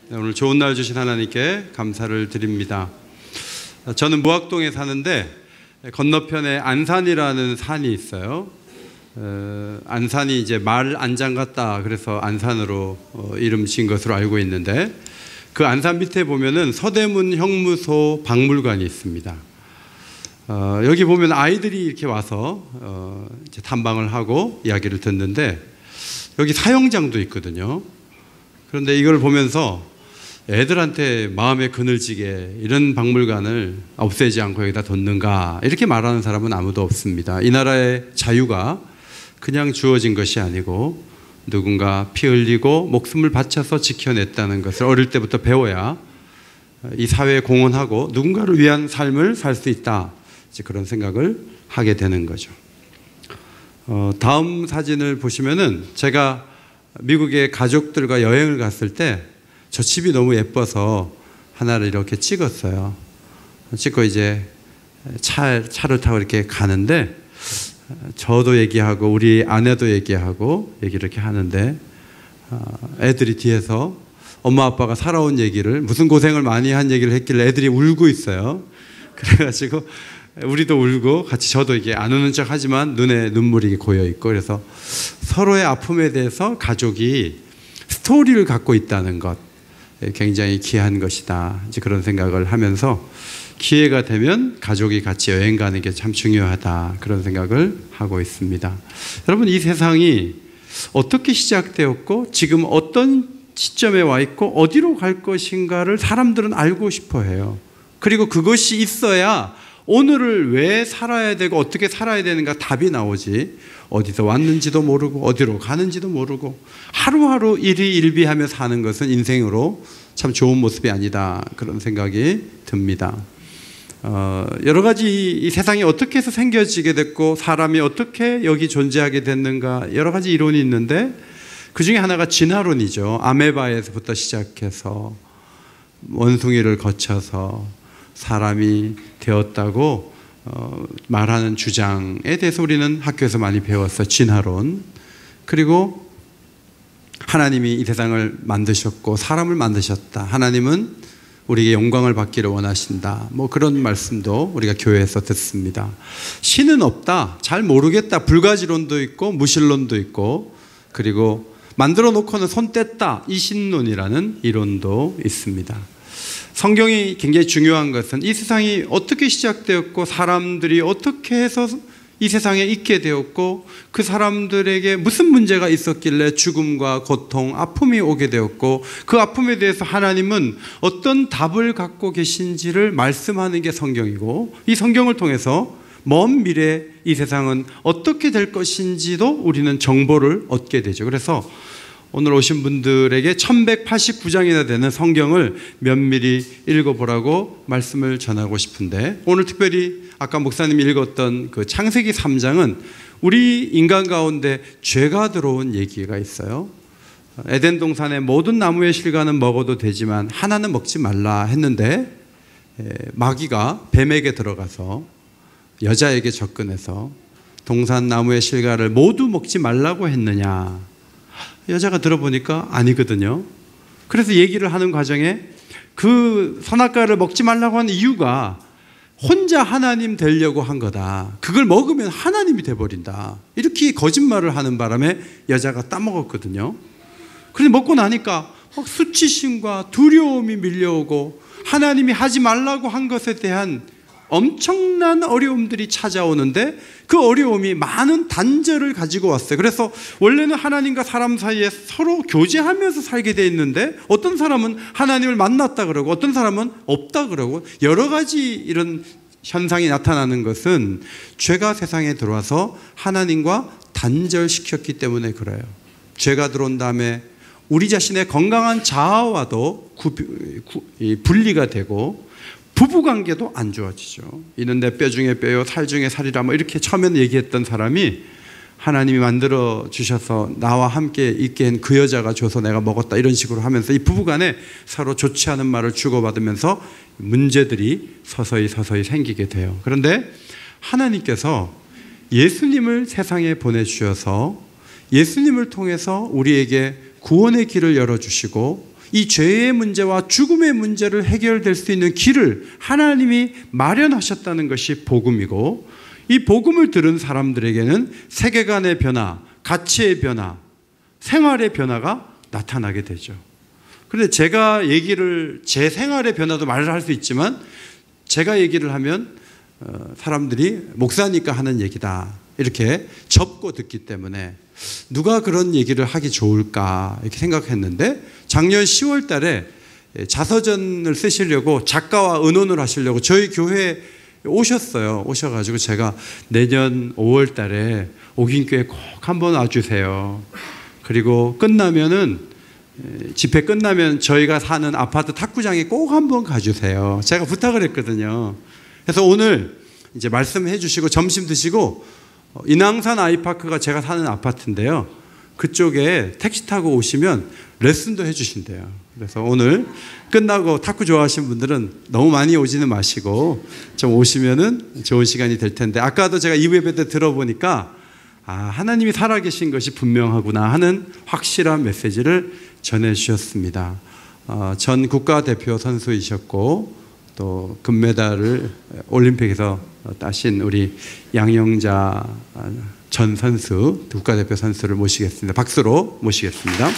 오늘 좋은 날 주신 하나님께 감사를 드립니다. 저는 무학동에 사는데 건너편에 안산이라는 산이 있어요. 안산이 이제 말 안장 같다 그래서 안산으로 이름 지은 것으로 알고 있는데, 그 안산 밑에 보면은 서대문 형무소 박물관이 있습니다. 여기 보면 아이들이 이렇게 와서 이제 탐방을 하고 이야기를 듣는데, 여기 사형장도 있거든요. 그런데 이걸 보면서 애들한테 마음에 그늘지게 이런 박물관을 없애지 않고 여기다 뒀는가 이렇게 말하는 사람은 아무도 없습니다. 이 나라의 자유가 그냥 주어진 것이 아니고 누군가 피 흘리고 목숨을 바쳐서 지켜냈다는 것을 어릴 때부터 배워야 이 사회에 공헌하고 누군가를 위한 삶을 살 수 있다, 그런 생각을 하게 되는 거죠. 다음 사진을 보시면은 제가 미국의 가족들과 여행을 갔을 때 저 집이 너무 예뻐서 하나를 이렇게 찍었어요. 찍고 이제 차를 타고 이렇게 가는데 저도 얘기하고 우리 아내도 얘기하고 얘기를 이렇게 하는데 애들이 뒤에서 엄마 아빠가 살아온 얘기를, 무슨 고생을 많이 한 얘기를 했길래 애들이 울고 있어요. 그래가지고 우리도 울고 같이, 저도 이게 안 우는 척 하지만 눈에 눈물이 고여 있고, 그래서 서로의 아픔에 대해서 가족이 스토리를 갖고 있다는 것, 굉장히 귀한 것이다, 이제 그런 생각을 하면서 기회가 되면 가족이 같이 여행 가는 게 참 중요하다, 그런 생각을 하고 있습니다. 여러분, 이 세상이 어떻게 시작되었고 지금 어떤 시점에 와 있고 어디로 갈 것인가를 사람들은 알고 싶어 해요. 그리고 그것이 있어야 오늘을 왜 살아야 되고 어떻게 살아야 되는가 답이 나오지, 어디서 왔는지도 모르고 어디로 가는지도 모르고 하루하루 일희일비하며 사는 것은 인생으로 참 좋은 모습이 아니다, 그런 생각이 듭니다. 여러 가지 이 세상이 어떻게 해서 생겨지게 됐고 사람이 어떻게 여기 존재하게 됐는가, 여러 가지 이론이 있는데 그 중에 하나가 진화론이죠. 아메바에서부터 시작해서 원숭이를 거쳐서 사람이 되었다고 말하는 주장에 대해서 우리는 학교에서 많이 배웠어요. 진화론. 그리고 하나님이 이 세상을 만드셨고 사람을 만드셨다, 하나님은 우리에게 영광을 받기를 원하신다, 뭐 그런 말씀도 우리가 교회에서 듣습니다. 신은 없다, 잘 모르겠다, 불가지론도 있고 무신론도 있고, 그리고 만들어 놓고는 손 뗐다, 이신론이라는 이론도 있습니다. 성경이 굉장히 중요한 것은 이 세상이 어떻게 시작되었고 사람들이 어떻게 해서 이 세상에 있게 되었고 그 사람들에게 무슨 문제가 있었길래 죽음과 고통, 아픔이 오게 되었고 그 아픔에 대해서 하나님은 어떤 답을 갖고 계신지를 말씀하는 게 성경이고, 이 성경을 통해서 먼 미래 이 세상은 어떻게 될 것인지도 우리는 정보를 얻게 되죠. 그래서 오늘 오신 분들에게 1189장이나 되는 성경을 면밀히 읽어보라고 말씀을 전하고 싶은데, 오늘 특별히 아까 목사님이 읽었던 그 창세기 3장은 우리 인간 가운데 죄가 들어온 얘기가 있어요. 에덴 동산의 모든 나무의 실과는 먹어도 되지만 하나는 먹지 말라 했는데 마귀가 뱀에게 들어가서 여자에게 접근해서 동산 나무의 실과를 모두 먹지 말라고 했느냐, 여자가 들어보니까 아니거든요. 그래서 얘기를 하는 과정에 그 선악과를 먹지 말라고 하는 이유가 혼자 하나님 되려고 한 거다, 그걸 먹으면 하나님이 돼버린다, 이렇게 거짓말을 하는 바람에 여자가 따먹었거든요. 그래서 먹고 나니까 수치심과 두려움이 밀려오고 하나님이 하지 말라고 한 것에 대한 엄청난 어려움들이 찾아오는데 그 어려움이 많은 단절을 가지고 왔어요. 그래서 원래는 하나님과 사람 사이에 서로 교제하면서 살게 돼 있는데 어떤 사람은 하나님을 만났다 그러고 어떤 사람은 없다 그러고 여러 가지 이런 현상이 나타나는 것은 죄가 세상에 들어와서 하나님과 단절시켰기 때문에 그래요. 죄가 들어온 다음에 우리 자신의 건강한 자아와도 분리가 되고 부부관계도 안 좋아지죠. 이는 내 뼈 중에 뼈요 살 중에 살이라, 뭐 이렇게 처음에는 얘기했던 사람이 하나님이 만들어 주셔서 나와 함께 있게 한 그 여자가 줘서 내가 먹었다, 이런 식으로 하면서 이 부부간에 서로 좋지 않은 말을 주고받으면서 문제들이 서서히 생기게 돼요. 그런데 하나님께서 예수님을 세상에 보내주셔서 예수님을 통해서 우리에게 구원의 길을 열어주시고 이 죄의 문제와 죽음의 문제를 해결될 수 있는 길을 하나님이 마련하셨다는 것이 복음이고, 이 복음을 들은 사람들에게는 세계관의 변화, 가치의 변화, 생활의 변화가 나타나게 되죠. 그런데 제가 제 생활의 변화도 말을 할 수 있지만, 제가 얘기를 하면 사람들이 목사니까 하는 얘기다 이렇게 접고 듣기 때문에 누가 그런 얘기를 하기 좋을까 이렇게 생각했는데, 작년 10월 달에 자서전을 쓰시려고 작가와 의논을 하시려고 저희 교회에 오셨어요. 오셔가지고 제가 내년 5월 달에 옥인교회 꼭 한번 와주세요. 그리고 끝나면은, 집회 끝나면 저희가 사는 아파트 탁구장에 꼭 한번 가주세요. 제가 부탁을 했거든요. 그래서 오늘 이제 말씀해 주시고 점심 드시고, 인왕산 아이파크가 제가 사는 아파트인데요, 그쪽에 택시 타고 오시면 레슨도 해 주신대요. 그래서 오늘 끝나고 탁구 좋아하시는 분들은 너무 많이 오지는 마시고 좀 오시면은 좋은 시간이 될 텐데, 아까도 제가 2부 예배 때 들어보니까 하나님이 살아계신 것이 분명하구나 하는 확실한 메시지를 전해주셨습니다. 전 국가대표 선수이셨고 또 금메달을 올림픽에서 따신 우리 양영자 전 선수, 국가대표 선수를 모시겠습니다. 박수로 모시겠습니다.